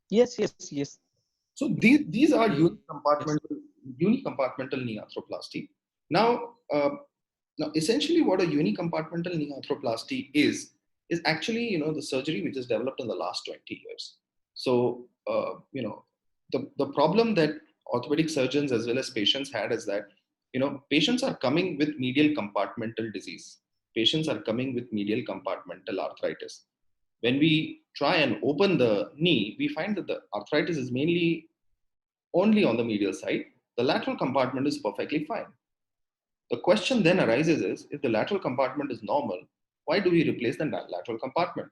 Yes, yes, yes. So these are Yes. unicompartmental knee arthroplasty. Now, now essentially what a unicompartmental knee arthroplasty is actually, the surgery which is developed in the last 20 years. So, the problem that orthopedic surgeons as well as patients had is that, patients are coming with medial compartmental disease. Patients are coming with medial compartmental arthritis. When we try and open the knee, we find that the arthritis is mainly only on the medial side. The lateral compartment is perfectly fine. The question then arises is, if the lateral compartment is normal, why do we replace the lateral compartment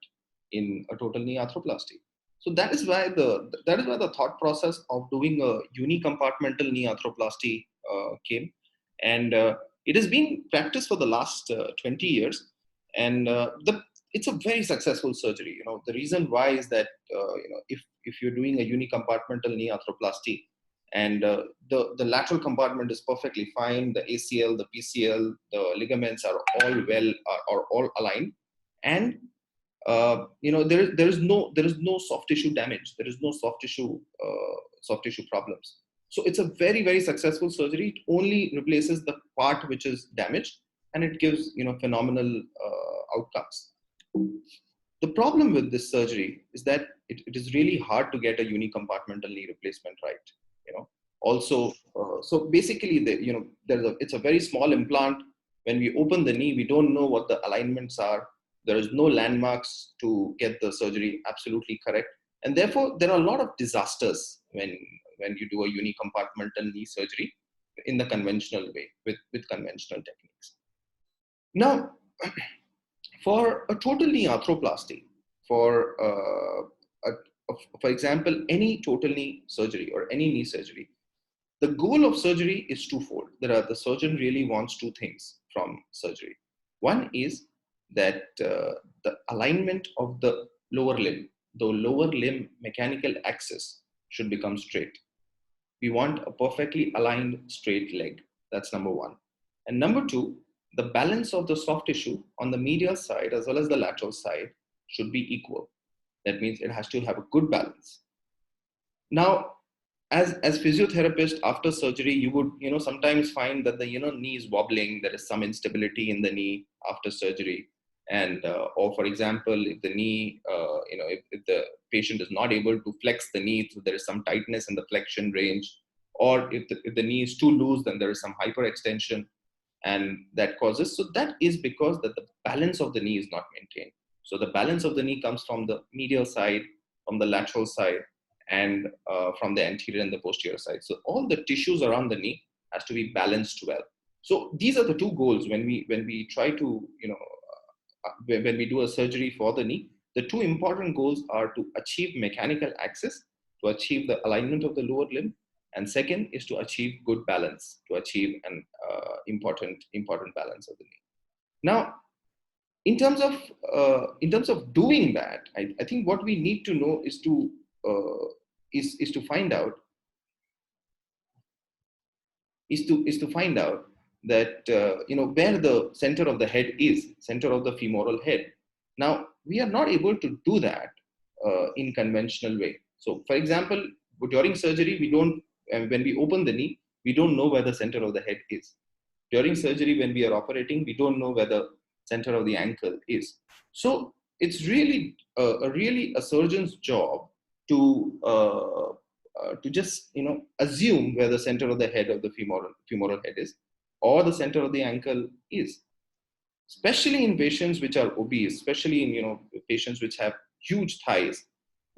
in a total knee arthroplasty? So that is why the thought process of doing a unicompartmental knee arthroplasty came, and it has been practiced for the last 20 years, and it's a very successful surgery. The reason why is that, if you're doing a unicompartmental knee arthroplasty, and the lateral compartment is perfectly fine, the ACL, the PCL, the ligaments are all are all aligned, and there is no soft tissue damage, there is no soft tissue problems. So it's a very, very successful surgery. It only replaces the part which is damaged, and it gives, phenomenal outcomes. The problem with this surgery is that it is really hard to get a unicompartmental knee replacement right. You know, also, so basically, it's a very small implant. When we open the knee, we don't know what the alignments are. There is no landmarks to get the surgery absolutely correct, and therefore there are a lot of disasters when you do a unicompartmental knee surgery in the conventional way with conventional techniques. Now, for a total knee arthroplasty, for for example, any total knee surgery or any knee surgery, the goal of surgery is twofold. The surgeon really wants two things from surgery. One is that the alignment of the lower limb mechanical axis should become straight. We want a perfectly aligned straight leg. That's number one. And number two, the balance of the soft tissue on the medial side as well as the lateral side should be equal. That means it has to have a good balance. Now, as physiotherapist, after surgery, you would, sometimes find that the, knee is wobbling. There is some instability in the knee after surgery. And or for example, if the knee, if the patient is not able to flex the knee, so there is some tightness in the flexion range. Or if the knee is too loose, then there is some hyperextension, and that causes, so that is because that the balance of the knee is not maintained. So the balance of the knee comes from the medial side, from the lateral side, and from the anterior and the posterior side. So all the tissues around the knee has to be balanced well. So these are the two goals when we try to, when we do a surgery for the knee. The two important goals are to achieve mechanical access, to achieve the alignment of the lower limb, and second is to achieve good balance, to achieve an important balance of the knee. Now, in terms of doing that, I think what we need to know is to find out is to find out that, where the center of the head is, center of the femoral head. Now, we are not able to do that in conventional way. So, for example, during surgery, we don't, when we open the knee, we don't know where the center of the head is. During surgery, when we are operating, we don't know where the center of the ankle is. So it's really a surgeon's job to just, assume where the center of the head of the femoral head is, or the center of the ankle is. Especially in patients which are obese, especially in, patients which have huge thighs,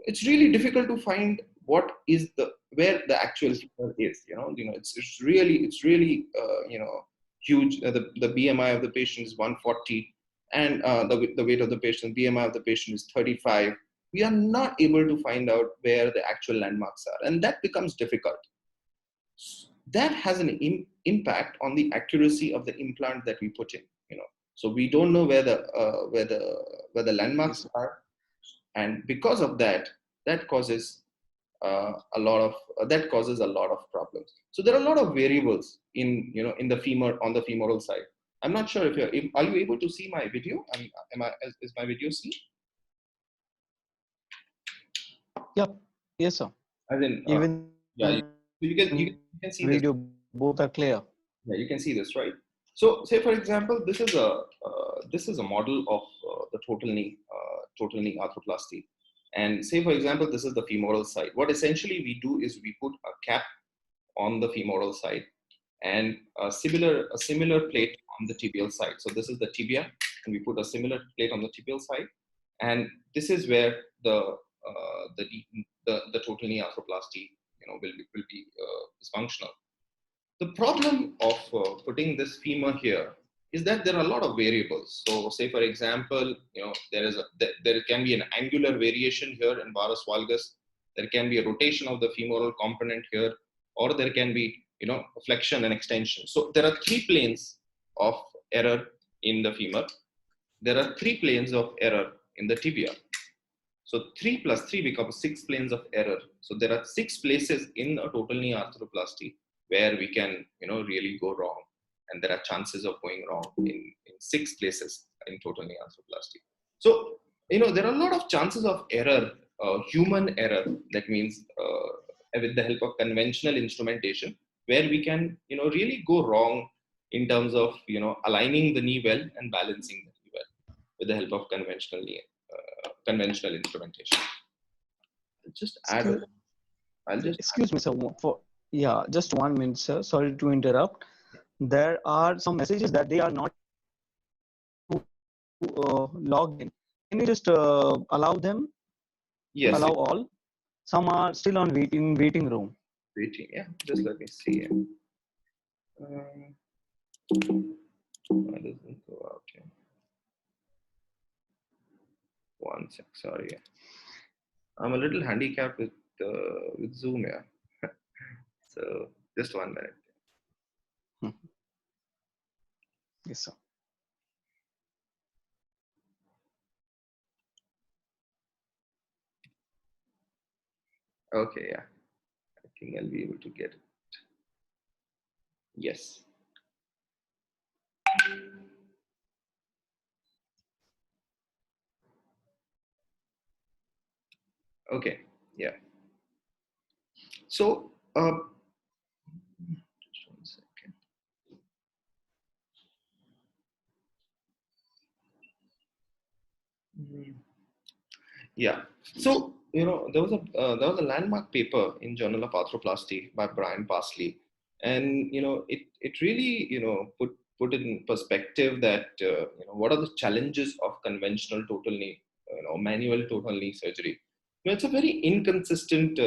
it's really difficult to find what is the where the actual femur is. It's really huge. The BMI of the patient is 140, and the weight of the patient, BMI of the patient is 35. We are not able to find out where the actual landmarks are, and that becomes difficult. That has an impact on the accuracy of the implant that we put in. So we don't know where the landmarks are, and because of that, that causes a lot of problems. So there are a lot of variables in the femur, on the femoral side. I'm not sure are you able to see my video? Is my video seen? Yep. Yes, sir. As in, Even yeah, in you can see video, this. both are clear. Yeah, you can see this, right? So, say for example, this is a model of the total knee arthroplasty, and say for example, this is the femoral side. What essentially we do is we put a cap on the femoral side and a similar plate on the tibial side. So this is the tibia, and we put a similar plate on the tibial side, and this is where the total knee arthroplasty will be is functional. The problem of putting this femur here is that there are a lot of variables. So, say for example, there can be an angular variation here in varus valgus. There can be a rotation of the femoral component here, or there can be flexion and extension. So, there are three planes of error in the femur. There are three planes of error in the tibia. So 3 plus 3 becomes 6 planes of error. So there are 6 places in a total knee arthroplasty where we can, really go wrong. And there are chances of going wrong in 6 places in total knee arthroplasty. So, there are a lot of chances of error, human error. That means with the help of conventional instrumentation, where we can, really go wrong in terms of, aligning the knee well and balancing the knee well with the help of conventional instrumentation. Just add a, Excuse, I'll just excuse me, sir. Yeah, just 1 minute, sir. Sorry to interrupt. There are some messages that they are not able to log in. Can you just allow them? yes, Allow all. Some are still on waiting room. waiting. Yeah, just let me see. Why doesn't go out here? One sec. Sorry, I'm a little handicapped with Zoom. Yeah, so just 1 minute. Yes, sir. Okay, yeah, I think I'll be able to get it. Yes. Okay. Yeah. So, just 1 second. Yeah. So, there was a landmark paper in Journal of Arthroplasty by Brian Parsley, and it really put it in perspective that what are the challenges of conventional total knee, manual total knee surgery. It's a very inconsistent.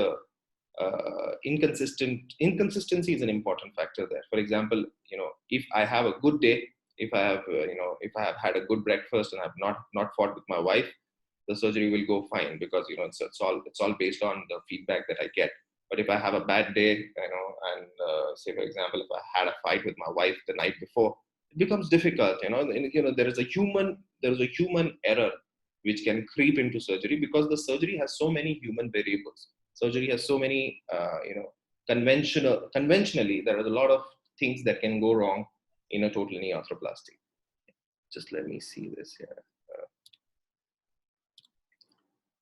Inconsistency is an important factor there. For example, if I have a good day, if I have had a good breakfast and I've not fought with my wife, the surgery will go fine, because it's all based on the feedback that I get. But if I have a bad day, and say for example, if I had a fight with my wife the night before, it becomes difficult. There is a human error which can creep into surgery, because the surgery has so many human variables. Surgery has so many, conventionally, there are a lot of things that can go wrong in a total knee arthroplasty. Just let me see this here.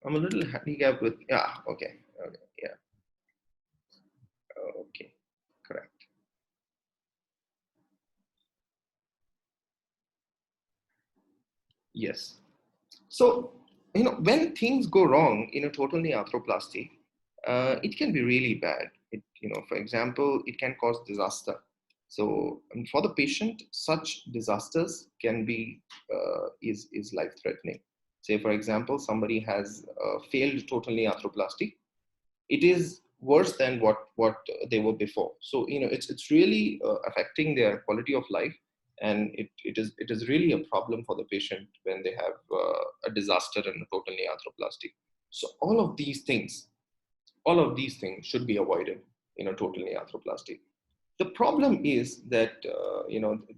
I'm a little handicapped with, yeah, okay, yeah, okay, correct. Yes. So, when things go wrong in a total knee arthroplasty, it can be really bad. For example, it can cause disaster. So, for the patient, such disasters can be is life threatening. Say, for example, somebody has failed total knee arthroplasty. It is worse than what they were before. So it's really affecting their quality of life, and it is really a problem for the patient when they have a disaster and a total knee arthroplasty. So all of these things should be avoided in a total knee arthroplasty. The problem is that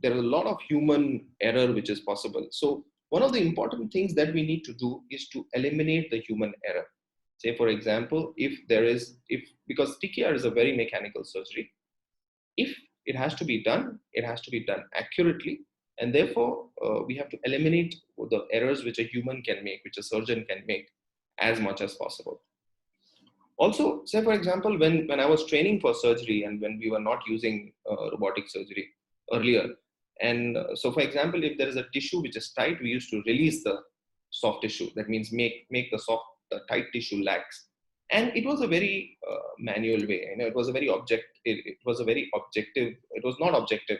there is a lot of human error which is possible. So one of the important things that we need to do is to eliminate the human error. Say for example, if because TKR is a very mechanical surgery, if it has to be done, it has to be done accurately, and therefore we have to eliminate the errors which a human can make, which a surgeon can make, as much as possible. Also, say for example, when I was training for surgery and when we were not using robotic surgery earlier, and so for example, if there is a tissue which is tight, we used to release the soft tissue. That means make the tight tissue lax. And it was a very manual way. It was a very it was a very objective. It was not objective.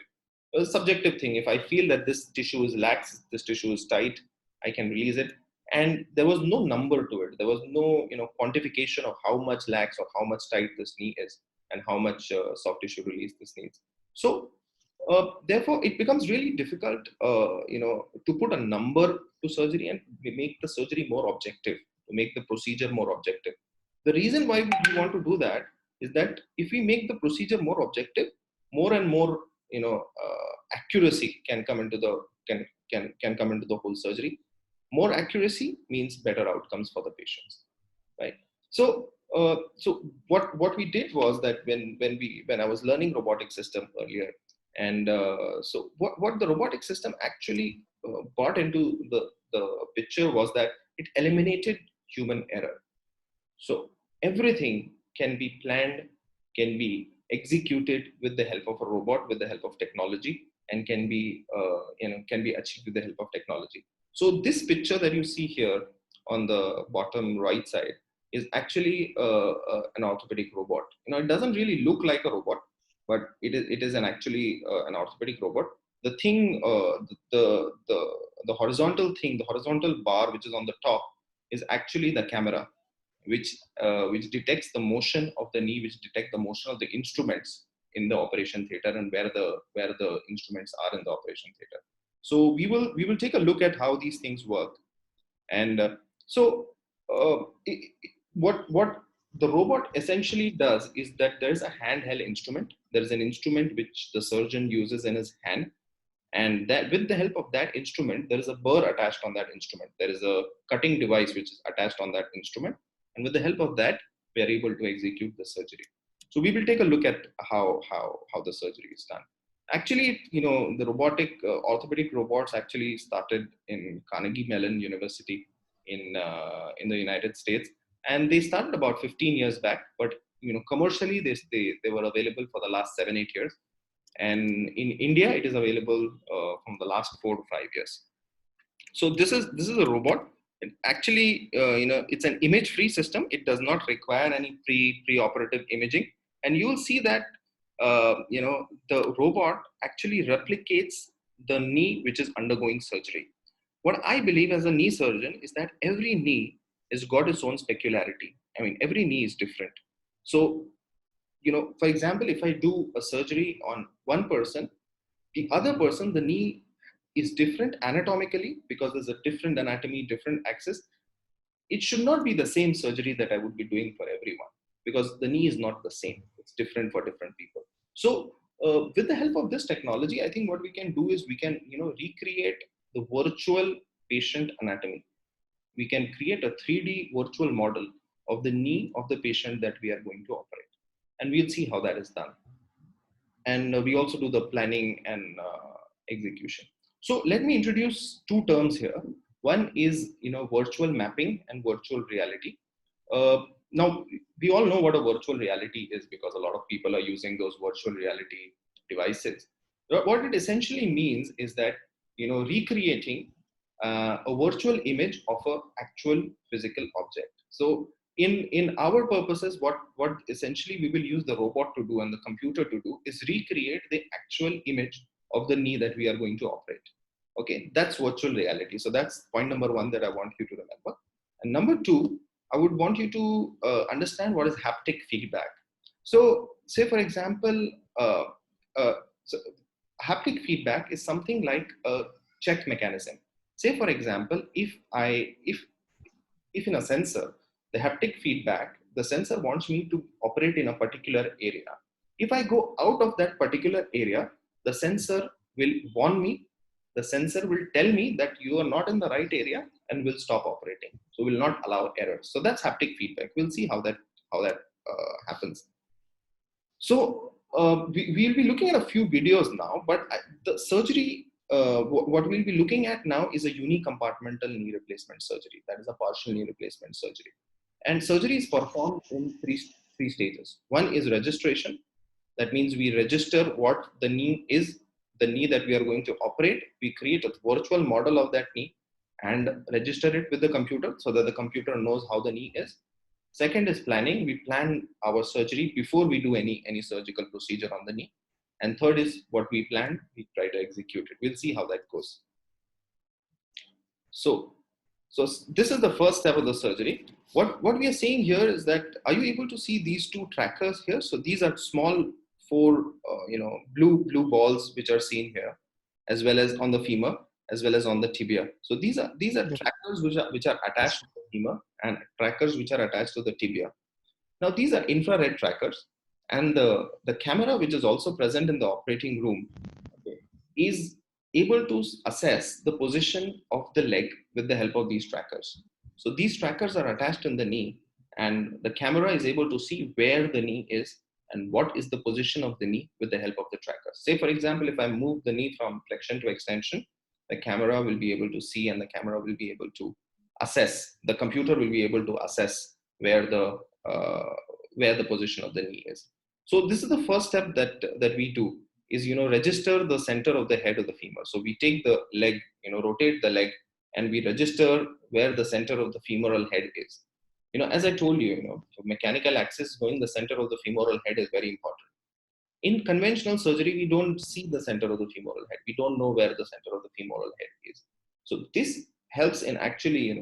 It was a subjective thing. If I feel that this tissue is lax, this tissue is tight, I can release it. And there was no number to it. There was no quantification of how much lax or how much tight this knee is and how much soft tissue release this needs. So therefore it becomes really difficult to put a number to surgery and make the surgery more objective, to make the procedure more objective. The reason why we want to do that is that if we make the procedure more objective, more and more accuracy can come into the can come into the whole surgery. More accuracy means better outcomes for the patients, right? So so what we did was that when I was learning robotic system earlier, and so what the robotic system actually brought into the picture was that it eliminated human error. So everything can be planned, can be executed with the help of a robot, with the help of technology, and can be achieved with the help of technology. So this picture that you see here on the bottom right side is actually an orthopedic robot. It doesn't really look like a robot, but it is actually an orthopedic robot. The thing, the horizontal thing, the horizontal bar which is on the top is actually the camera, which detects the motion of the knee, which detects the motion of the instruments in the operation theater and where the instruments are in the operation theater. So we will take a look at how these things work. And so what the robot essentially does is that there is a handheld instrument. There is an instrument which the surgeon uses in his hand, and that with the help of that instrument, there is a burr attached on that instrument. There is a cutting device which is attached on that instrument, and with the help of that, we are able to execute the surgery. So we will take a look at how the surgery is done. Actually, the robotic orthopedic robots actually started in Carnegie Mellon University in the United States, and they started about 15 years back. But commercially, they were available for the last 7-8 years, and in India, it is available from the last 4 to 5 years. So this is a robot. It actually, it's an image-free system. It does not require any pre-operative imaging, and you will see that the robot actually replicates the knee which is undergoing surgery. What I believe as a knee surgeon is that every knee has got its own specularity. I mean, every knee is different. So, for example, if I do a surgery on one person, the other person, the knee is different anatomically because there's a different anatomy, different axis. It should not be the same surgery that I would be doing for everyone because the knee is not the same. It's different for different people. So with the help of this technology, I think what we can do is we can recreate the virtual patient anatomy. We can create a 3D virtual model of the knee of the patient that we are going to operate. And we'll see how that is done. And we also do the planning and execution. So let me introduce two terms here. One is virtual mapping and virtual reality. Now we all know what a virtual reality is because a lot of people are using those virtual reality devices. What it essentially means is that recreating a virtual image of an actual physical object. So in our purposes, what essentially we will use the robot to do and the computer to do is recreate the actual image of the knee that we are going to operate. Okay, that's virtual reality. So that's point number one that I want you to remember. And number two, I would want you to understand what is haptic feedback. So say for example, so haptic feedback is something like a check mechanism. Say for example, if in a sensor, the haptic feedback, the sensor wants me to operate in a particular area. If I go out of that particular area, the sensor will warn me. The sensor will tell me that you are not in the right area and will stop operating. So will not allow errors. So that's haptic feedback. We'll see how that happens. So we'll be looking at a few videos now, but the surgery, what we'll be looking at now is a unicompartmental knee replacement surgery. That is a partial knee replacement surgery. And surgery is performed in three stages. One is registration. That means we register what the knee is, the knee that we are going to operate. We create a virtual model of that knee and register it with the computer so that the computer knows how the knee is. Second is planning. We plan our surgery before we do any surgical procedure on the knee. And third is what we planned, we try to execute it. We'll see how that goes. So, so this is the first step of the surgery. What we are seeing here is that, are you able to see these two trackers here? So these are small four, blue balls which are seen here, as well as on the femur, as well as on the tibia. So these are Yes. trackers which are attached to the femur and trackers which are attached to the tibia. Now these are infrared trackers, and the camera which is also present in the operating room, okay, is able to assess the position of the leg with the help of these trackers. So these trackers are attached in the knee, and the camera is able to see where the knee is and what is the position of the knee with the help of the tracker. Say, for example, if I move the knee from flexion to extension, the camera will be able to see, and the camera will be able to assess, the computer will be able to assess uh, where the position of the knee is. So this is the first step that we do, is register the center of the head of the femur. So we take the leg, rotate the leg, and we register where the center of the femoral head is. As I told you, mechanical axis going the center of the femoral head is very important. In conventional surgery, we don't see the center of the femoral head. We don't know where the center of the femoral head is. So this helps in actually,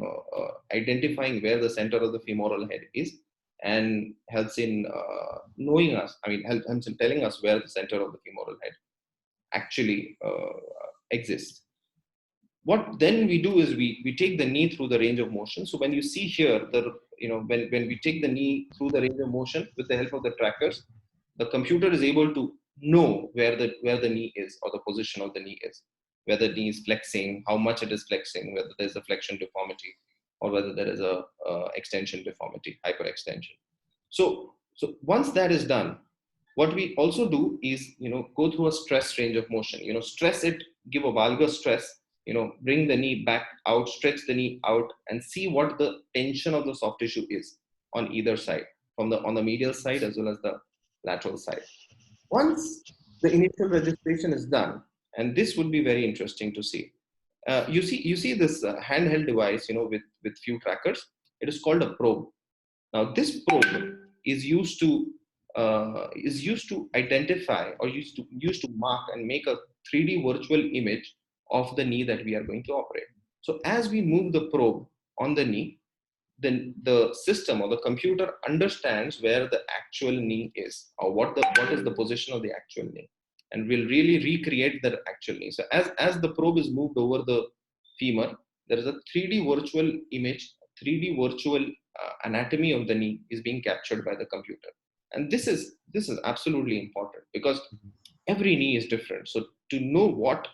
identifying where the center of the femoral head is, and helps in knowing us. I mean, helps in telling us where the center of the femoral head actually exists. What then we do is we take the knee through the range of motion. So when you see here, when we take the knee through the range of motion with the help of the trackers, the computer is able to know where the knee is, or the position of the knee is, whether the knee is flexing, how much it is flexing, whether there's a flexion deformity, or whether there is a extension deformity, hyperextension. So once that is done, what we also do is go through a stress range of motion. Stress it, give a valgus stress, bring the knee back out, stretch the knee out, and see what the tension of the soft tissue is on either side, on the medial side as well as the lateral side. Once the initial registration is done, and this would be very interesting to see. You see this handheld device, with few trackers. It is called a probe. Now, this probe is used to identify, or used to mark and make a 3D virtual image of the knee that we are going to operate. So as we move the probe on the knee, then the system or the computer understands where the actual knee is, or what is the position of the actual knee, and will really recreate the actual knee. So as the probe is moved over the femur, there is a 3D virtual image, 3D virtual anatomy of the knee is being captured by the computer. And this is absolutely important, because every knee is different. So to know what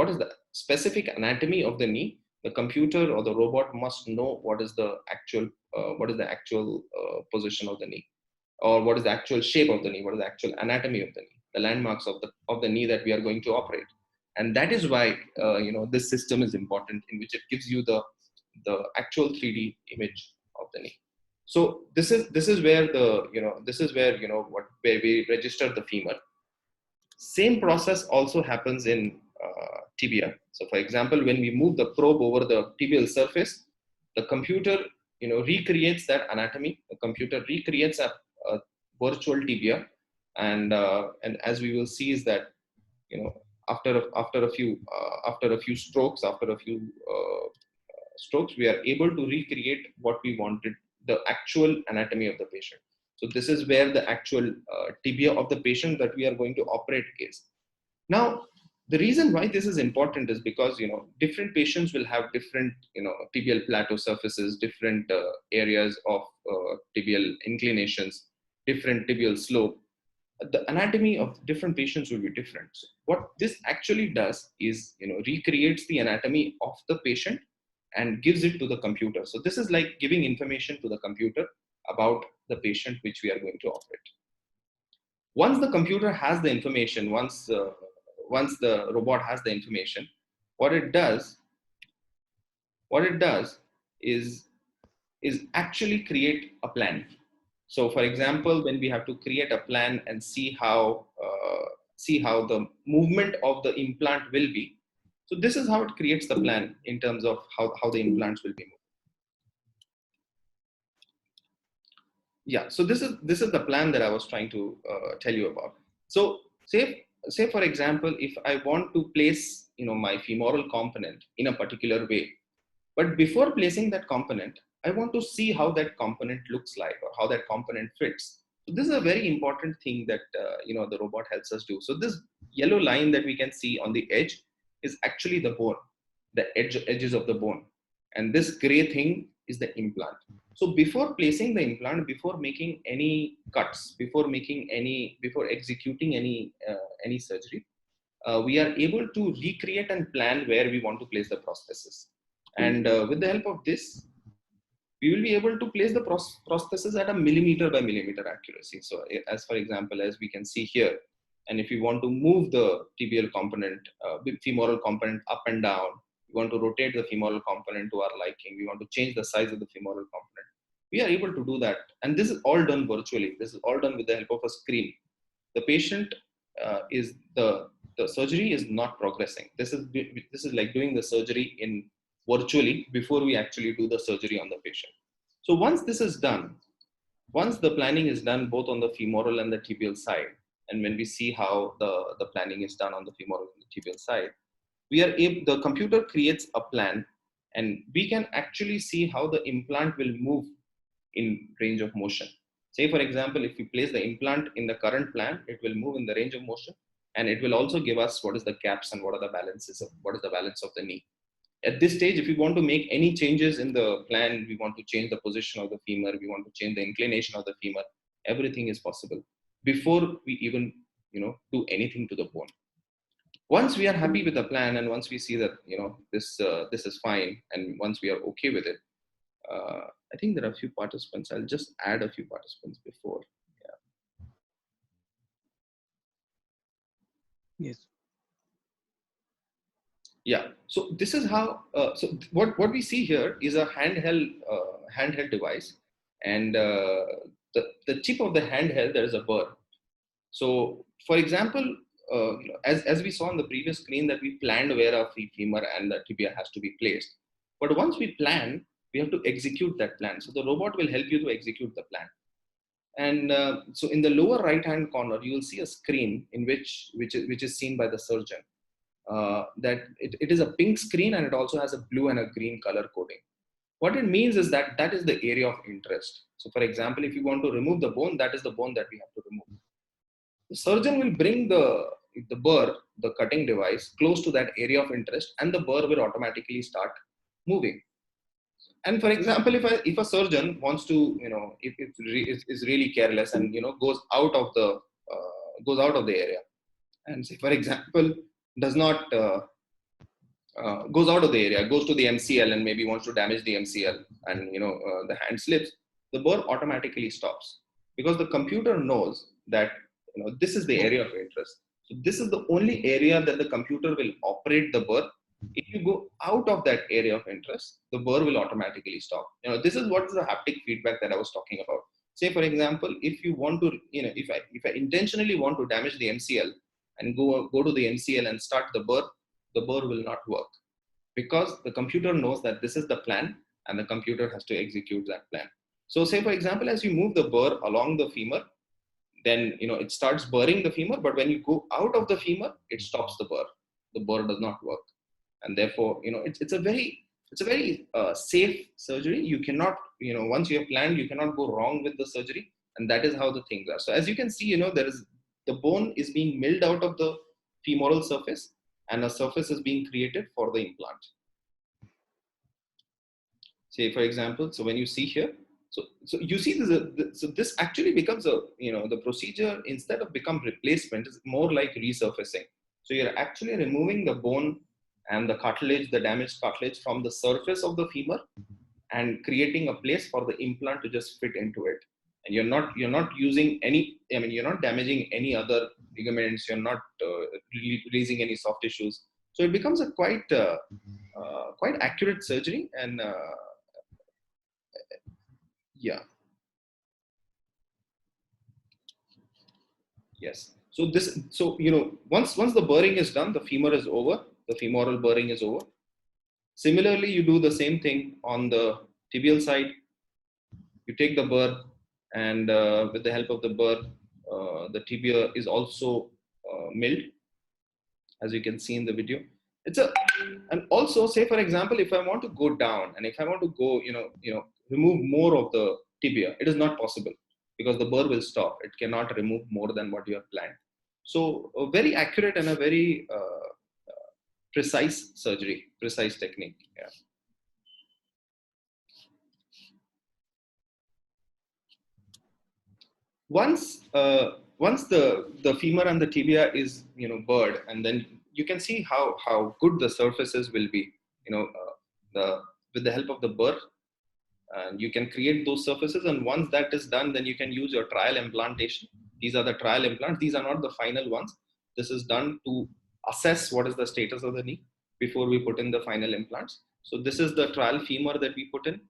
is the specific anatomy of the knee, the computer or the robot must know what is the actual position of the knee, or what is the actual shape of the knee, what is the actual anatomy of the knee, the landmarks of the knee that we are going to operate. And that is why this system is important, in which it gives you the actual 3D image of the knee. So this is where where we register the femur. Same process also happens in tibia. So for example, when we move the probe over the tibial surface, the computer recreates that anatomy. The computer recreates a virtual tibia, and as we will see is that after a few strokes, we are able to recreate what we wanted, the actual anatomy of the patient. So this is where the actual tibia of the patient that we are going to operate is. Now, the reason why this is important is because different patients will have different tibial plateau surfaces, different areas of tibial inclinations, different tibial slope. The anatomy of different patients will be different. So what this actually does is recreates the anatomy of the patient and gives it to the computer. So this is like giving information to the computer about the patient which we are going to operate. Once the computer has the information, once the robot has the information, what it does is is actually create a plan. So for example, when we have to create a plan and see how the movement of the implant will be, so this is how it creates the plan in terms of how the implants will be moved. Yeah, so this is the plan that I was trying to tell you about. So say for example, if I want to place my femoral component in a particular way, but before placing that component, I want to see how that component looks like or how that component fits. So this is a very important thing that the robot helps us do. So this yellow line that we can see on the edge is actually the bone, the edges of the bone, and this gray thing is the implant. So before placing the implant, before making any cuts, before executing any surgery, we are able to recreate and plan where we want to place the prosthesis. And with the help of this, we will be able to place the prosthesis at a millimeter by millimeter accuracy. So as for example, as we can see here, and if you want to move the tibial component, femoral component up and down, we want to rotate the femoral component to our liking, we want to change the size of the femoral component, we are able to do that. And this is all done virtually. This is all done with the help of a screen. The patient the surgery is not progressing. This is like doing the surgery in virtually before we actually do the surgery on the patient. So once this is done, once the planning is done both on the femoral and the tibial side, and when we see how the planning is done on the femoral and the tibial side, the computer creates a plan, and we can actually see how the implant will move in range of motion. Say for example, if we place the implant in the current plan, it will move in the range of motion, and it will also give us what is the gaps and what is the balance of the knee. At this stage, if we want to make any changes in the plan, we want to change the position of the femur, we want to change the inclination of the femur, everything is possible before we even do anything to the bone. Once we are happy with the plan, and once we see that this is fine, and once we are okay with it, I think there are a few participants. I'll just add a few participants before. Yes. Yeah. So this is how. So what we see here is a handheld device, and the tip of the handheld, there is a burr. So for example, as we saw on the previous screen, that we planned where our femur and the tibia has to be placed. But once we plan, we have to execute that plan. So the robot will help you to execute the plan. And so in the lower right hand corner, you will see a screen in which is seen by the surgeon. That it is a pink screen, and it also has a blue and a green color coding. What it means is that is the area of interest. So for example, if you want to remove the bone, that is the bone that we have to remove. The surgeon will bring the burr, the cutting device, close to that area of interest, and the burr will automatically start moving. And for example, if a surgeon wants to, is really careless and goes out of the area, and say for example does not goes out of the area, goes to the MCL and maybe wants to damage the MCL, and the hand slips, the burr automatically stops, because the computer knows that this is the area of interest. So this is the only area that the computer will operate the burr. If you go out of that area of interest, the burr will automatically stop. This is what is the haptic feedback that I was talking about. Say for example, if you want to, if I intentionally want to damage the MCL and go to the MCL and start the burr will not work, because the computer knows that this is the plan, and the computer has to execute that plan. So say for example, as you move the burr along the femur, then it starts burring the femur, but when you go out of the femur, it stops the burr does not work. And therefore it's a very safe surgery. You cannot, once you have planned, you cannot go wrong with the surgery, and that is how the things are. So as you can see, the bone is being milled out of the femoral surface, and a surface is being created for the implant. Say for example, so when you see here, so you see this, so this actually becomes the procedure, instead of become replacement, is more like resurfacing. So you're actually removing the bone and the cartilage, the damaged cartilage, from the surface of the femur, and creating a place for the implant to just fit into it. And you're not using any, you're not damaging any other ligaments, you're not releasing any soft tissues. So it becomes a quite accurate surgery, and Yeah. Yes. So this, so once the burring is done, the femur is over. The femoral burring is over. Similarly, you do the same thing on the tibial side. You take the burr, and with the help of the burr, the tibia is also milled, as you can see in the video. It's a, and also, say for example, if I want to go down and if I want to go, remove more of the tibia, it is not possible because the burr will stop. It cannot remove more than what you have planned. So a very accurate and a very precise surgery, precise technique. Yeah. Once the femur and the tibia is burred, and then you can see how good the surfaces will be. The with the help of the burr, and you can create those surfaces. And once that is done, then you can use your trial implantation. These are the trial implants. These are not the final ones. This is done to assess what is the status of the knee before we put in the final implants. So this is the trial femur that we put in,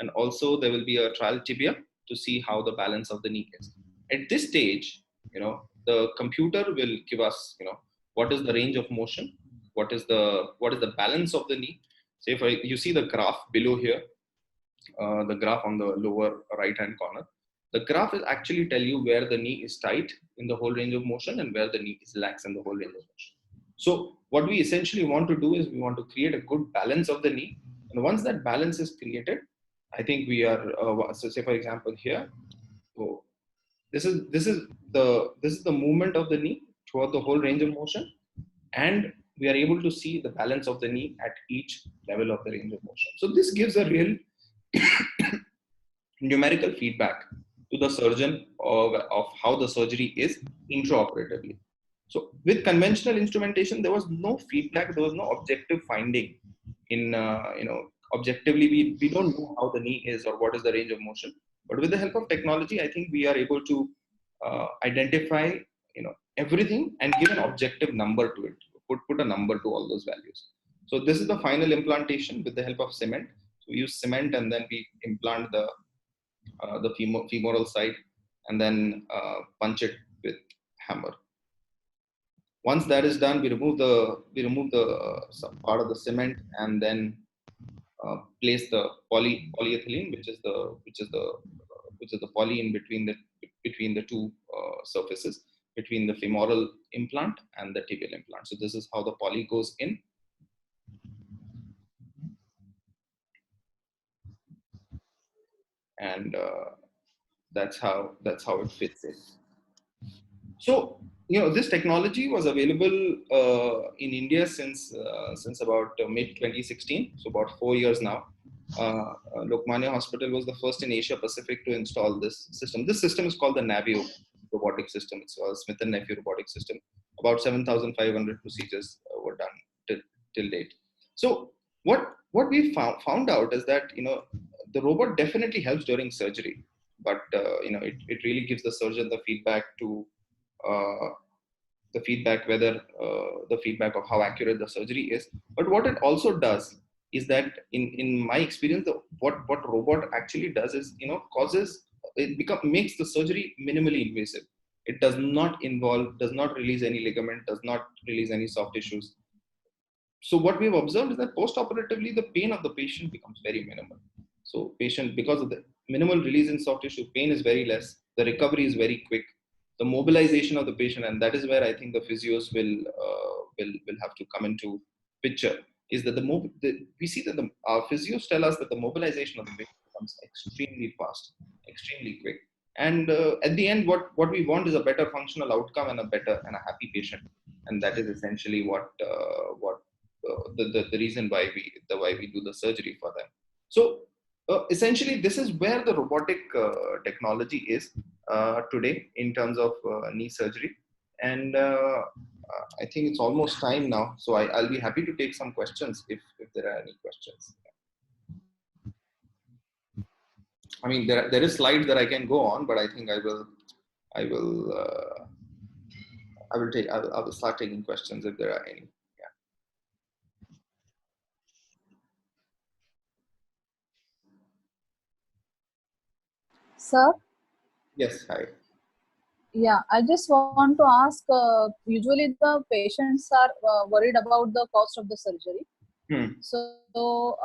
and also there will be a trial tibia to see how the balance of the knee is. At this stage, the computer will give us, what is the range of motion, what is the balance of the knee. Say if you see the graph below here, the graph on the lower right hand corner, the graph will actually tell you where the knee is tight in the whole range of motion and where the knee is lax in the whole range of motion. So what we essentially want to do is we want to create a good balance of the knee. And once that balance is created, I think we are, so say for example here, so this is the movement of the knee throughout the whole range of motion, and we are able to see the balance of the knee at each level of the range of motion. So this gives a real numerical feedback to the surgeon of how the surgery is intraoperatively. So with conventional instrumentation, there was no feedback, there was no objective finding. In objectively, we don't know how the knee is or what is the range of motion. But with the help of technology, I think we are able to identify everything and give an objective number to it. Put a number to all those values. So this is the final implantation with the help of cement. So we use cement and then we implant the femoral side, and then punch it with hammer. Once that is done, we remove the some part of the cement, and then place the polyethylene, which is the poly in between the two surfaces, between the femoral implant and the tibial implant. So this is how the poly goes in. And that's how it fits in. So this technology was available in India since about mid 2016, so about 4 years now. Lokmanya Hospital was the first in Asia Pacific to install this system. This system is called the Navio robotic system. It's called Smith and Nephew robotic system. About 7,500 procedures were done till date. So what we found out is that the robot definitely helps during surgery, but it really gives the surgeon uh, the feedback of how accurate the surgery is. But what it also does is that, in my experience, what robot actually does is makes the surgery minimally invasive. It does not release any ligament, does not release any soft tissues. So what we've observed is that post-operatively, the pain of the patient becomes very minimal. So patient, because of the minimal release in soft tissue, pain is very less. The recovery is very quick. The mobilization of the patient, and that is where I think the physios will have to come into picture, is that we see that our physios tell us that the mobilization of the patient becomes extremely fast, extremely quick. And at the end, what we want is a better functional outcome and a happy patient. And that is essentially what the reason why we do the surgery for them. So essentially, this is where the robotic technology is today in terms of knee surgery. And I think it's almost time now, so I'll be happy to take some questions if there are any questions. I mean, there is slides that I can go on, but I think I will I will start taking questions if there are any. Sir, Yes, hi. yeah, I just want to ask. Usually, the patients are worried about the cost of the surgery. Hmm. So,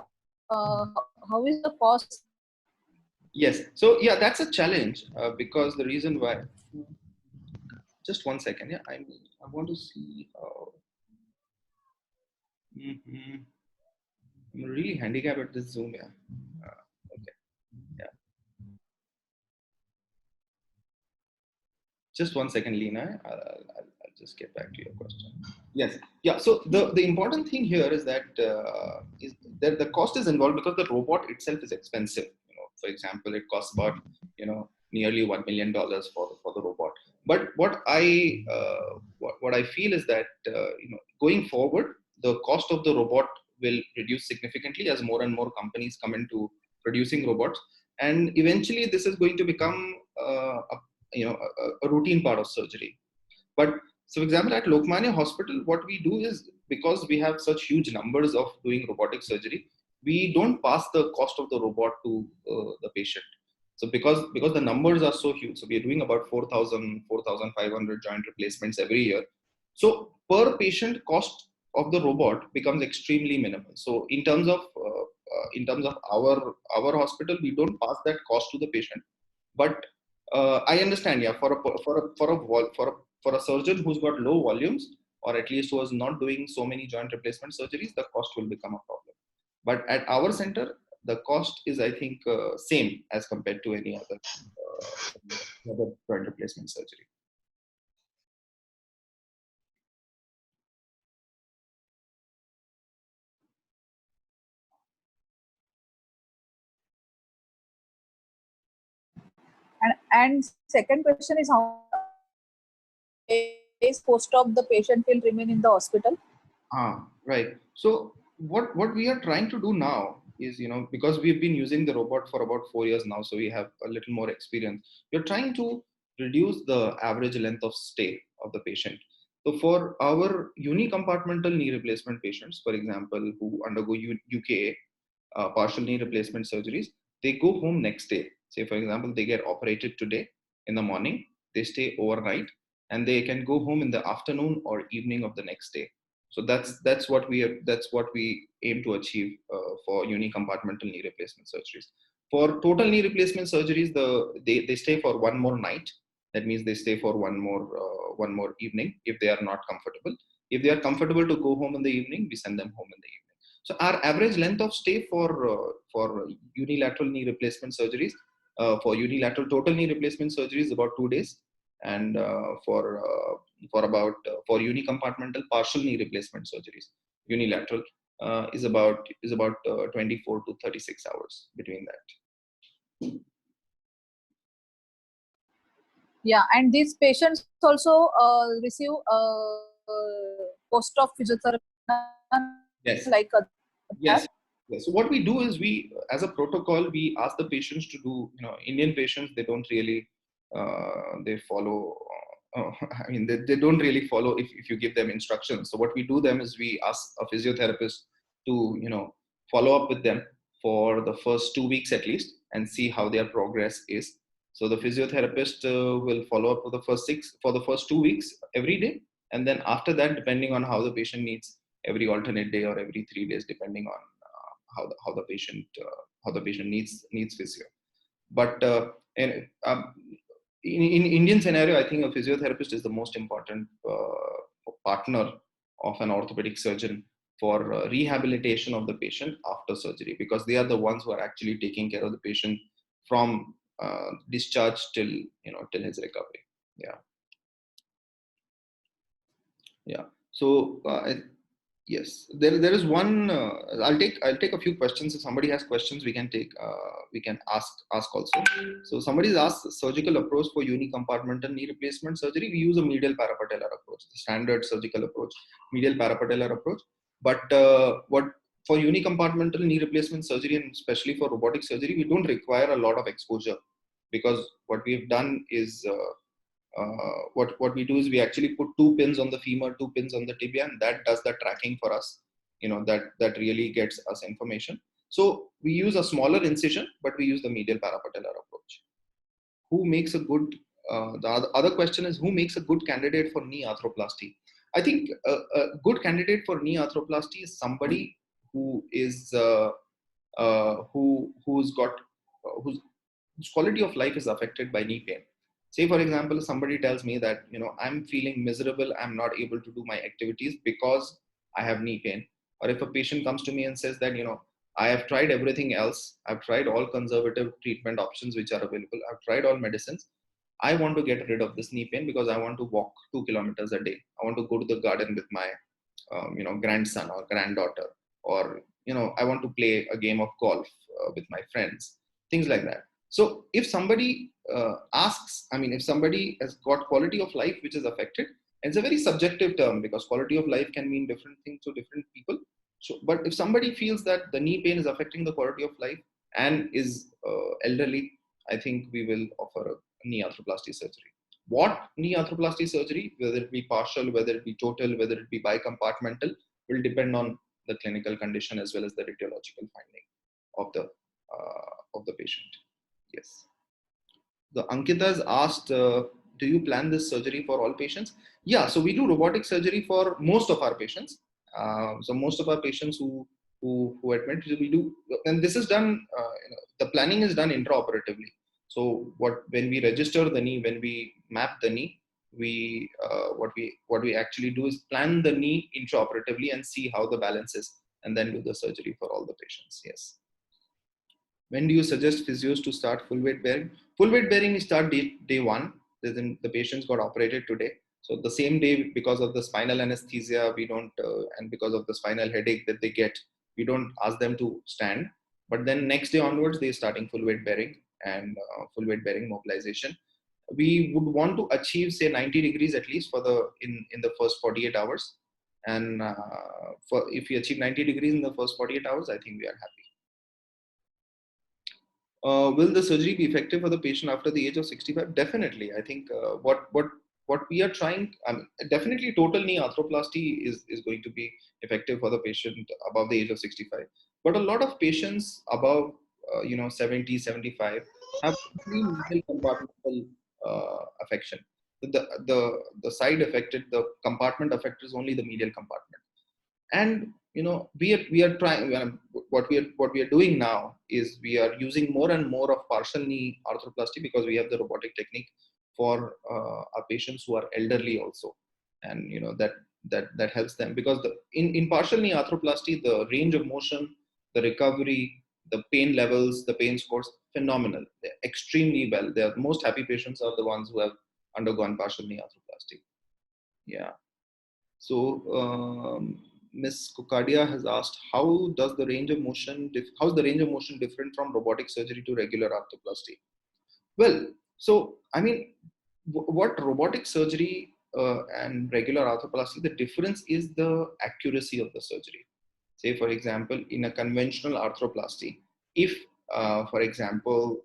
how is the cost estimation? Yes. So yeah, that's a challenge because the reason why. Just one second. Yeah, I want to see how. Mhm. I'm really handicapped at this Zoom. Yeah. Okay. Yeah. Just one second, Lena. I'll just get back to your question. Yes. Yeah. So the important thing here is that the cost is involved because the robot itself is expensive. For example, it costs about nearly $1 million for the robot. But what I feel is that going forward, the cost of the robot will reduce significantly as more and more companies come into producing robots, and eventually this is going to become a routine part of surgery. But so, for example, at Lokmanya Hospital, what we do is, because we have such huge numbers of doing robotic surgery, we don't pass the cost of the robot to the patient. So because the numbers are so huge, so we are doing about 4,500 joint replacements every year. So per patient cost of the robot becomes extremely minimal. So in terms of our hospital, we don't pass that cost to the patient. But I understand, yeah, for a surgeon who's got low volumes, or at least who is not doing so many joint replacement surgeries, the cost will become a problem. But at our center, the cost is, I think, same as compared to any other joint replacement surgery. And second question is, how many days post op the patient will remain in the hospital? Right. So what we are trying to do now is, because we've been using the robot for about 4 years now, so we have a little more experience. We're trying to reduce the average length of stay of the patient. So for our unicompartmental knee replacement patients, for example, who undergo UKA, partial knee replacement surgeries, they go home next day. Say, for example, they get operated today in the morning, they stay overnight, and they can go home in the afternoon or evening of the next day. So that's what we aim to achieve for unicompartmental knee replacement surgeries. For total knee replacement surgeries, they stay for one more night. That means they stay for one more evening if they are not comfortable. If they are comfortable to go home in the evening, we send them home in the evening. So our average length of stay for unilateral knee replacement surgeries, for unilateral total knee replacement surgery is about 2 days, and for unicompartmental partial knee replacement surgeries, unilateral, is about 24 to 36 hours between that. Yeah, and these patients also receive post op physiotherapy Yes. like that. Yes. Yes. So what we do is, as a protocol, we ask the patients to do. Indian patients, they don't really, they follow. I mean, they don't really follow if you give them instructions. So what we do them is, we ask a physiotherapist to, follow up with them for the first 2 weeks at least, and see how their progress is. So the physiotherapist will follow up for the first 2 weeks every day, and then after that, depending on how the patient needs, every alternate day or every 3 days, depending on how the patient needs physio. But in Indian scenario, I think a physiotherapist is the most important partner of an orthopedic surgeon for rehabilitation of the patient after surgery, because they are the ones who are actually taking care of the patient from discharge till his recovery. Yeah. Yeah. So yes, there is one. I'll take a few questions. If somebody has questions, we can take. We can ask also. So somebody's asked surgical approach for unicompartmental knee replacement surgery. We use a medial parapatellar approach, the standard surgical approach, medial parapatellar approach. But what for unicompartmental knee replacement surgery, and especially for robotic surgery, we don't require a lot of exposure, because what we've done is. What we do is, we actually put 2 pins on the femur, 2 pins on the tibia, and that does the tracking for us. That really gets us information. So we use a smaller incision, but we use the medial parapatellar approach. who makes a good, the other question is, who makes a good candidate for knee arthroplasty? I think a good candidate for knee arthroplasty is somebody who is who's got whose quality of life is affected by knee pain. Say for example, somebody tells me that, I'm feeling miserable, I'm not able to do my activities because I have knee pain. Or if a patient comes to me and says that, I have tried everything else, I've tried all conservative treatment options which are available, I've tried all medicines, I want to get rid of this knee pain because I want to walk 2 kilometers a day, I want to go to the garden with my grandson or granddaughter, or I want to play a game of golf with my friends, things like that. So if somebody if somebody has got quality of life which is affected, it's a very subjective term because quality of life can mean different things to different people. So, but if somebody feels that the knee pain is affecting the quality of life and is elderly, I think we will offer a knee arthroplasty surgery. What knee arthroplasty surgery, whether it be partial, whether it be total, whether it be bicompartmental, will depend on the clinical condition as well as the radiological finding of the patient. Yes. The Ankita has asked, do you plan this surgery for all patients? Yeah, so we do robotic surgery for most of our patients. So most of our patients who admit, we do, and this is done. The planning is done intraoperatively. So when we register the knee, when we map the knee, what we actually do is plan the knee intraoperatively and see how the balance is, and then do the surgery for all the patients. Yes. When do you suggest physios to start full weight bearing? Full weight bearing, we start day one. Then the patients got operated today. So the same day, because of the spinal anesthesia, we don't, and because of the spinal headache that they get, we don't ask them to stand. But then next day onwards, they're starting full weight bearing and full weight bearing mobilization. We would want to achieve, say, 90 degrees at least for in the first 48 hours. And if we achieve 90 degrees in the first 48 hours, I think we are happy. Will the surgery be effective for the patient after the age of 65? Definitely. I think what we are trying, definitely total knee arthroplasty is going to be effective for the patient above the age of 65. But a lot of patients above 70, 75 have medial compartmental affection. The side affected, the compartment affected is only the medial compartment. And we are trying, what we are doing now is we are using more and more of partial knee arthroplasty because we have the robotic technique for our patients who are elderly also, and that helps them because in partial knee arthroplasty, the range of motion, the recovery, the pain levels, the pain scores, phenomenal. They're extremely well. The most happy patients are the ones who have undergone partial knee arthroplasty. Yeah. So Ms. Kukadia has asked, how is the range of motion different from robotic surgery to regular arthroplasty? Well, so what robotic surgery and regular arthroplasty, the difference is the accuracy of the surgery. Say, for example, in a conventional arthroplasty, if, for example,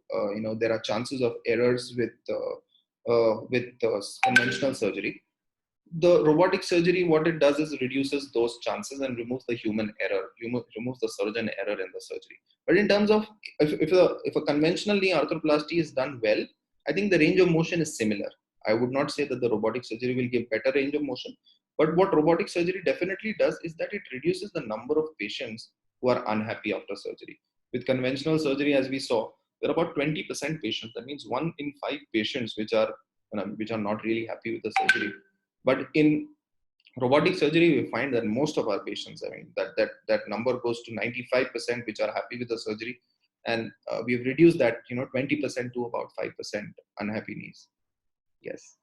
there are chances of errors with conventional surgery, the robotic surgery, what it does is reduces those chances and removes the human error, removes the surgeon error in the surgery. But in terms of if a conventional knee arthroplasty is done well, I think the range of motion is similar. I would not say that the robotic surgery will give better range of motion, but what robotic surgery definitely does is that it reduces the number of patients who are unhappy after surgery. With conventional surgery, as we saw, there are about 20% patients. That means 1 in 5 patients which are not really happy with the surgery. But in robotic surgery, we find that most of our patients, that number goes to 95%, which are happy with the surgery, and we've reduced that 20% to about 5% unhappy knees. Yes.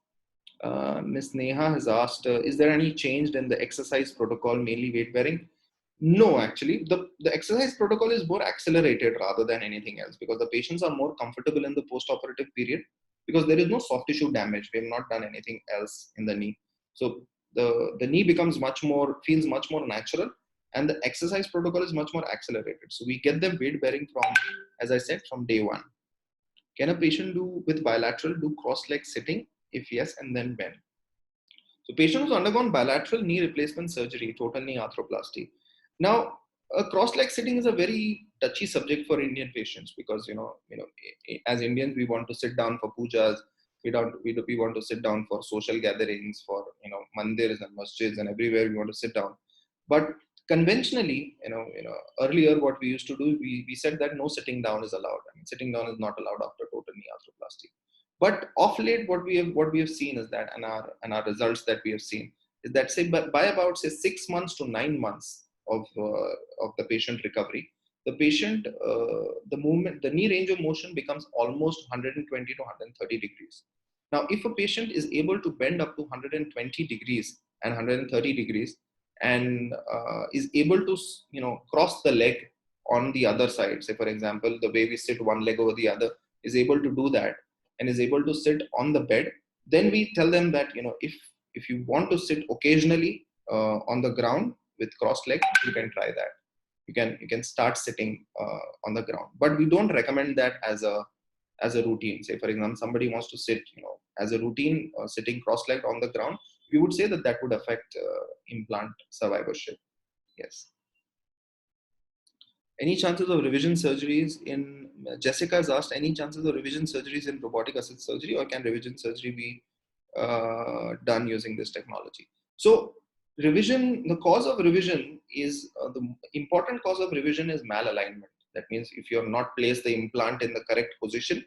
Ms. Neha has asked, is there any change in the exercise protocol, mainly weight bearing? No, actually, the exercise protocol is more accelerated rather than anything else because the patients are more comfortable in the post-operative period because there is no soft tissue damage. We have not done anything else in the knee. So the knee feels much more natural, and the exercise protocol is much more accelerated. So we get them weight bearing from, as I said, from day one. Can a patient with bilateral do cross-leg sitting? If yes, and then when? So patient who's undergone bilateral knee replacement surgery, total knee arthroplasty. Now, a cross-leg sitting is a very touchy subject for Indian patients, because as Indians we want to sit down for pujas, we want to sit down for social gatherings, for mandirs and masjids and everywhere we want to sit down. But conventionally, earlier what we used to do, we said that no sitting down is allowed. I mean, sitting down is not allowed after total knee arthroplasty. But of late, what we have seen is that, and our results that we have seen is that, say by about, say, 6 months to 9 months of the patient recovery, the patient the knee range of motion becomes almost 120 to 130 degrees. Now, if a patient is able to bend up to 120 degrees and 130 degrees, and is able to cross the leg on the other side, say for example the way we sit one leg over the other, is able to do that, and is able to sit on the bed, then we tell them that if you want to sit occasionally on the ground with crossed leg, you can try that. You can start sitting on the ground, but we don't recommend that as a routine. Say for example somebody wants to sit as a routine, sitting cross-legged on the ground, we would say that would affect implant survivorship. Yes. Any chances of revision surgeries in, Jessica has asked, any chances of revision surgeries in robotic assist surgery, or can revision surgery be done using this technology? So revision, the cause of revision is, the important cause of revision is malalignment. That means if you have not placed the implant in the correct position,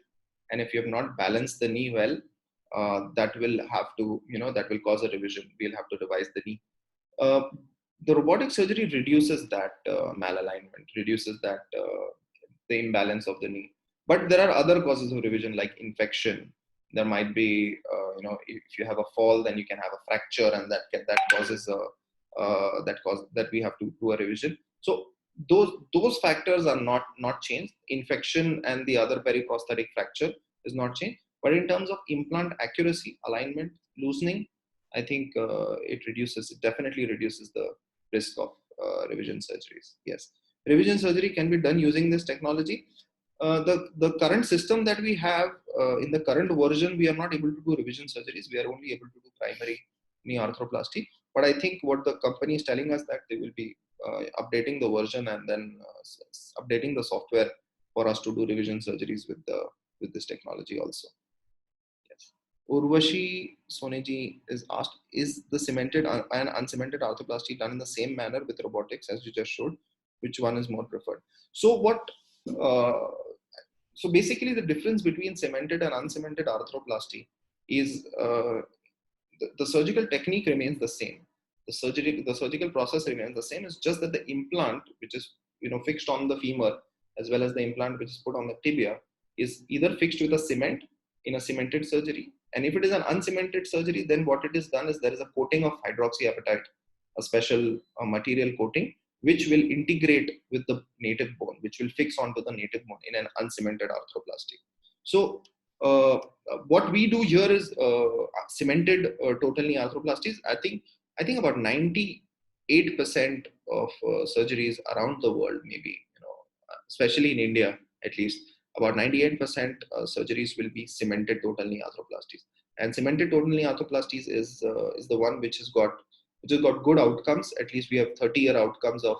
and if you have not balanced the knee well, that will cause a revision. We'll have to revise the knee. The robotic surgery reduces that malalignment, reduces that the imbalance of the knee. But there are other causes of revision, like infection. There might be, if you have a fall, then you can have a fracture, and that causes that we have to do a revision. So those factors are not changed. Infection and the other periprosthetic fracture is not changed. But in terms of implant accuracy, alignment, loosening, I think it definitely reduces the risk of revision surgeries. Yes, revision surgery can be done using this technology. The current system that we have, in the current version, we are not able to do revision surgeries. We are only able to do primary knee arthroplasty. But I think what the company is telling us, that they will be updating the version, and then updating the software for us to do revision surgeries with this technology also. Yes. Urvashi Soneji is asked, is the cemented and uncemented arthroplasty done in the same manner with robotics as you just showed? Which one is more preferred? So so basically the difference between cemented and uncemented arthroplasty is the surgical technique remains the same. The surgical process remains the same. It's just that the implant, which is fixed on the femur, as well as the implant which is put on the tibia, is either fixed with a cement in a cemented surgery. And if it is an uncemented surgery, then what it is done is there is a coating of hydroxyapatite, a special material coating, which will integrate with the native bone, which will fix onto the native bone in an uncemented arthroplasty. So what we do here is cemented total knee arthroplasties. I think about 98% of surgeries around the world, maybe especially in India at least, about 98% surgeries will be cemented total knee arthroplasties. And cemented total knee arthroplasties is the one which has got good outcomes. At least we have 30-year outcomes of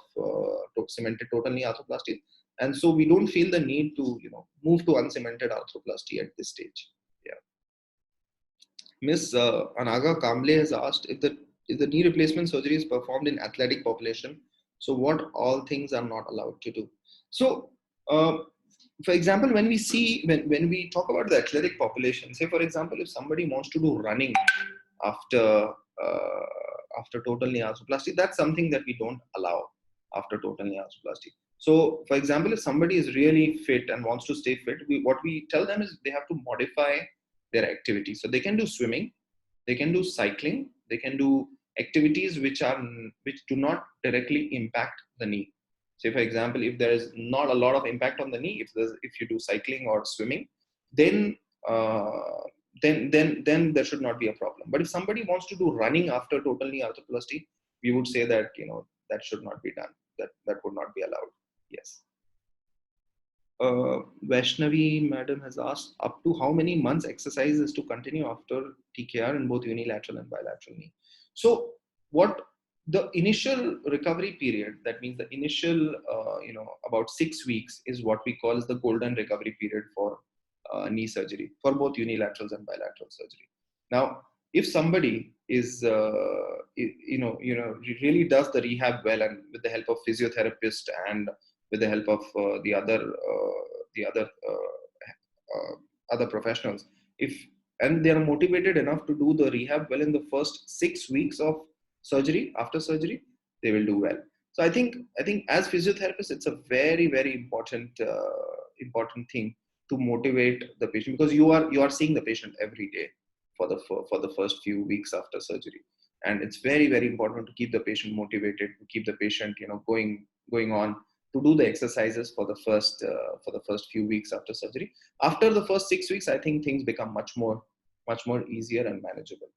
cemented total knee arthroplasties. And so we don't feel the need to move to uncemented arthroplasty at this stage. Yeah. Miss Anaga Kamble has asked, if the knee replacement surgery is performed in athletic population, so what all things are not allowed to do? So for example, when we talk about the athletic population, say for example, if somebody wants to do running after total knee arthroplasty, that's something that we don't allow after total knee arthroplasty. So for example, if somebody is really fit and wants to stay fit, what we tell them is they have to modify their activity. So they can do swimming, they can do cycling, they can do activities which do not directly impact the knee. Say for example, if there is not a lot of impact on the knee, if you do cycling or swimming, then there should not be a problem. But if somebody wants to do running after total knee arthroplasty, we would say that that should not be done. That would not be allowed. Yes. Vaishnavi madam has asked, up to how many months exercise is to continue after TKR in both unilateral and bilateral knee? So what the initial recovery period, that means the initial, about 6 weeks is what we call as the golden recovery period for knee surgery, for both unilaterals and bilateral surgery. Now, if somebody is, really does the rehab well, and with the help of physiotherapist and with the help of other professionals, if and they are motivated enough to do the rehab well in the first 6 weeks of surgery, after surgery, they will do well. So I think as physiotherapists, it's a very, very important thing to motivate the patient, because you are seeing the patient every day for the first few weeks after surgery, and it's very, very important to keep the patient motivated, to keep the patient going on to do the exercises for the first few weeks after surgery. After the first 6 weeks, I think things become much more easier and manageable.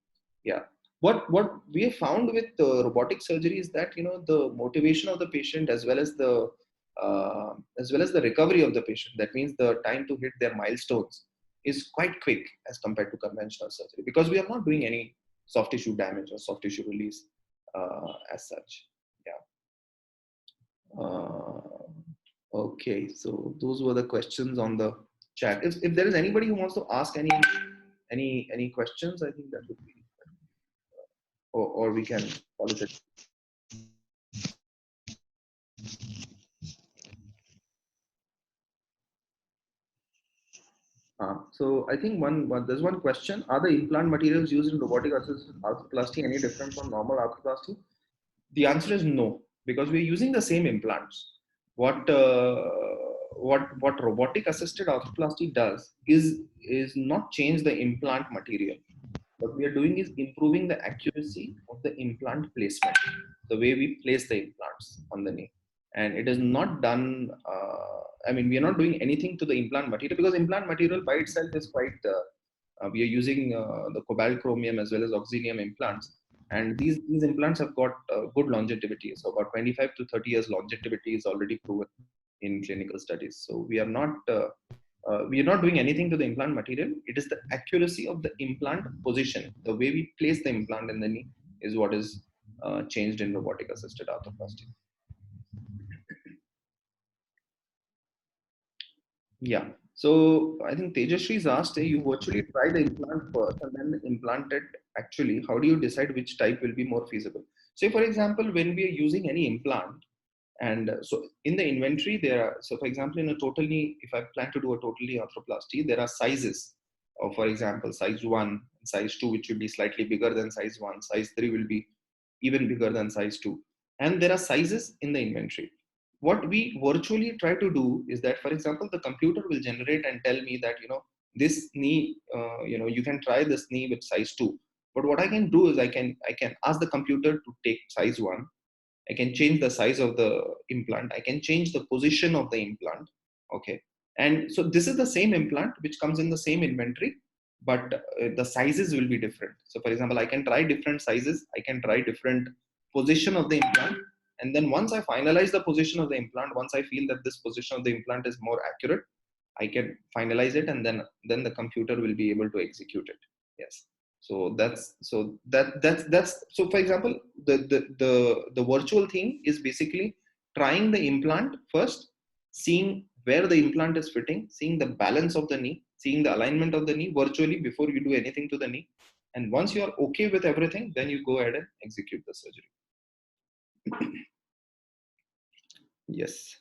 Yeah. What we have found with robotic surgery is that the motivation of the patient, as well as the recovery of the patient, that means the time to hit their milestones, is quite quick as compared to conventional surgery, because we are not doing any soft tissue damage or soft tissue release as such. Yeah. Okay, so those were the questions on the chat. If there is anybody who wants to ask any questions, I think that would be, or we can call it. So I think there's one question: are the implant materials used in robotic assisted arthroplasty any different from normal arthroplasty? The answer is no, because we're using the same implants. What robotic assisted arthroplasty does is not change the implant material. What we are doing is improving the accuracy of the implant placement, the way we place the implants on the knee. And it is not done, we are not doing anything to the implant material, because implant material by itself is quite, we are using the cobalt chromium as well as oxynium implants. And these implants have got good longevity. So about 25 to 30 years longevity is already proven in clinical studies. So we are not doing anything to the implant material. It is the accuracy of the implant position, the way we place the implant in the knee, is what is changed in robotic assisted arthroplasty. Yeah. So I think Tejashree asked, you virtually try the implant first and then implant it actually. How do you decide which type will be more feasible? So for example, when we are using any implant, and so in the inventory, so for example, in a total knee, if I plan to do a total knee arthroplasty, there are sizes. For example, size 1, size 2, which will be slightly bigger than size 1, size 3 will be even bigger than size 2. And there are sizes in the inventory. What we virtually try to do is that, for example, the computer will generate and tell me that, this knee, you can try this knee with size 2. But what I can do is I can ask the computer to take size 1. I can change the size of the implant. I can change the position of the implant. Okay. And so this is the same implant which comes in the same inventory, but the sizes will be different. So for example, I can try different sizes. I can try different position of the implant. And then once I finalize the position of the implant, once I feel that this position of the implant is more accurate, I can finalize it, and then the computer will be able to execute it. Yes. So for example, the virtual thing is basically trying the implant first, seeing where the implant is fitting, seeing the balance of the knee, seeing the alignment of the knee virtually before you do anything to the knee. And once you are okay with everything, then you go ahead and execute the surgery. Yes.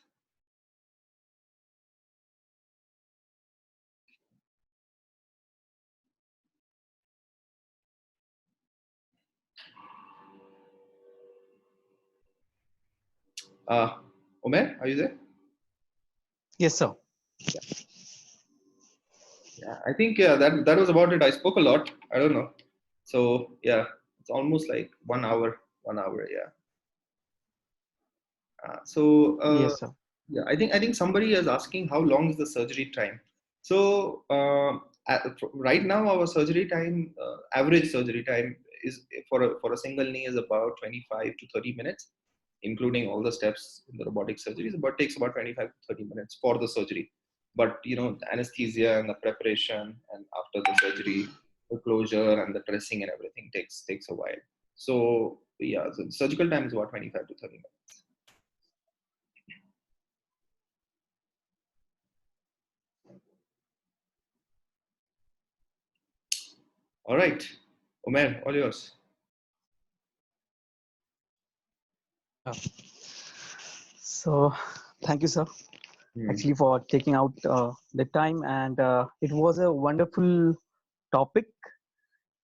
Omer, are you there? Yes, sir. Yeah, I think that was about it. I spoke a lot. I don't know. So yeah, it's almost like 1 hour. 1 hour. Yeah. Yes, sir. Yeah, I think somebody is asking how long is the surgery time. So right now our surgery time, average surgery time is for a single knee is about 25 to 30 minutes, including all the steps in the robotic surgeries. But takes about 25 to 30 minutes for the surgery. But the anesthesia and the preparation, and after the surgery, the closure and the dressing and everything takes a while. So yeah, so surgical time is about 25 to 30 minutes. All right, Umair, all yours. Yeah. So, thank you, sir, Hmm. actually for taking out the time, and it was a wonderful topic,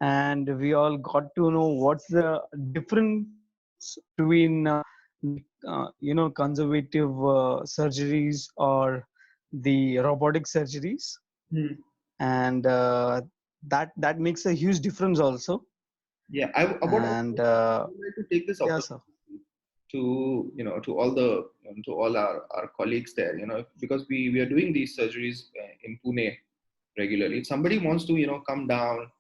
and we all got to know what's the difference between conservative surgeries or the robotic surgeries, Hmm. and that makes a huge difference also. Yeah, And I would like to take this yeah, opportunity sir. to to all our colleagues there, because we are doing these surgeries in Pune regularly. If somebody wants to come down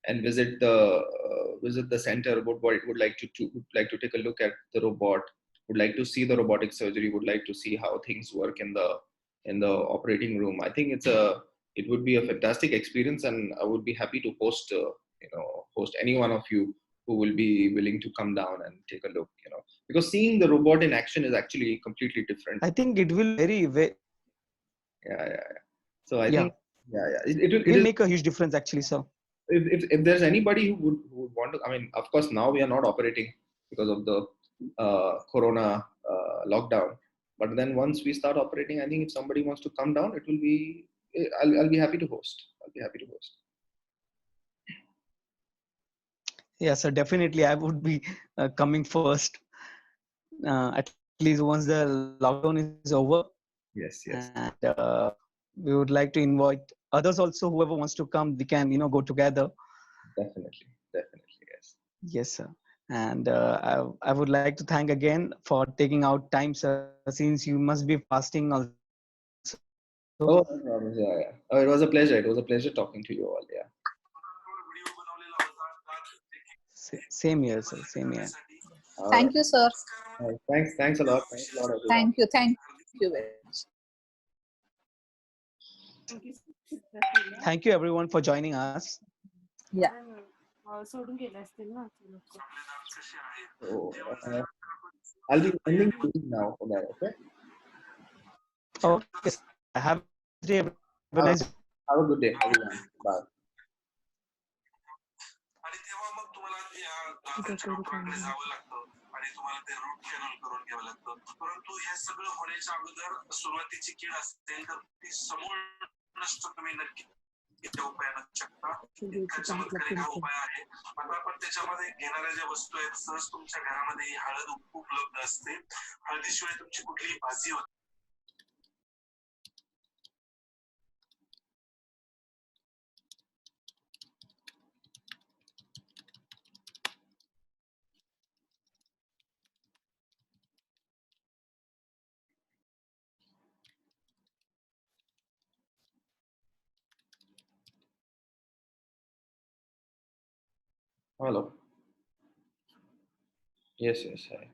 and visit the center, would like would like to take a look at the robot, would like to see the robotic surgery, would like to see how things work in the operating room. I think it would be a fantastic experience, and I would be happy to host any one of you who will be willing to come down and take a look, because seeing the robot in action is actually completely different. I think it will very, very, Yeah, yeah, yeah. So I yeah, think, yeah, yeah, it it will is. make a huge difference actually, sir. If there's anybody who would want to, I mean, of course, now we are not operating because of the Corona lockdown. But then once we start operating, I think if somebody wants to come down, it will be. I'll be happy to host. I'll be happy to host. Yeah, so definitely I would be coming first, at least once the lockdown is over. Yes, And yes, we would like to invite others also, whoever wants to come, we can go together. definitely, definitely, yes. Yes, sir. And I would like to thank again for taking out time, sir, since you must be fasting also. Oh, no problem. Yeah, yeah. Oh, it was a pleasure. It was a pleasure talking to you all. Yeah. Same here, sir, same here. All right. Thank you, sir. Thanks a lot. Thanks a lot, everyone. Thank you very much. Thank you everyone for joining us. Yeah. सोडून गेले असतील ना ते लोक. So, I'll be ending now for that. Okay. Okay, sir. Have a nice day. Have a Have, nice day. have a good day, everyone. Bye. आणि तेव्हा मग तुम्हाला दातांच्या डॉक्टरांकडे जावं लागतं आणि तुम्हाला ते रूट कॅनल करून घ्यावं लागतं. परंतु हे सगळं होण्याच्या अगोदर सुरुवातीची कीड असेल तर ती समूळ नष्ट तुम्ही नक्की त्या उपायानं शकता. इतका चमत्कारिक हा उपाय आहे. आता आपण त्याच्यामध्ये घेणाऱ्या ज्या वस्तू आहेत, सहज तुमच्या घरामध्ये ही हळद उपलब्ध असते. हळदीशिवाय तुमची कुठलीही भाजी होत. Hello. Yes, yes. Hi.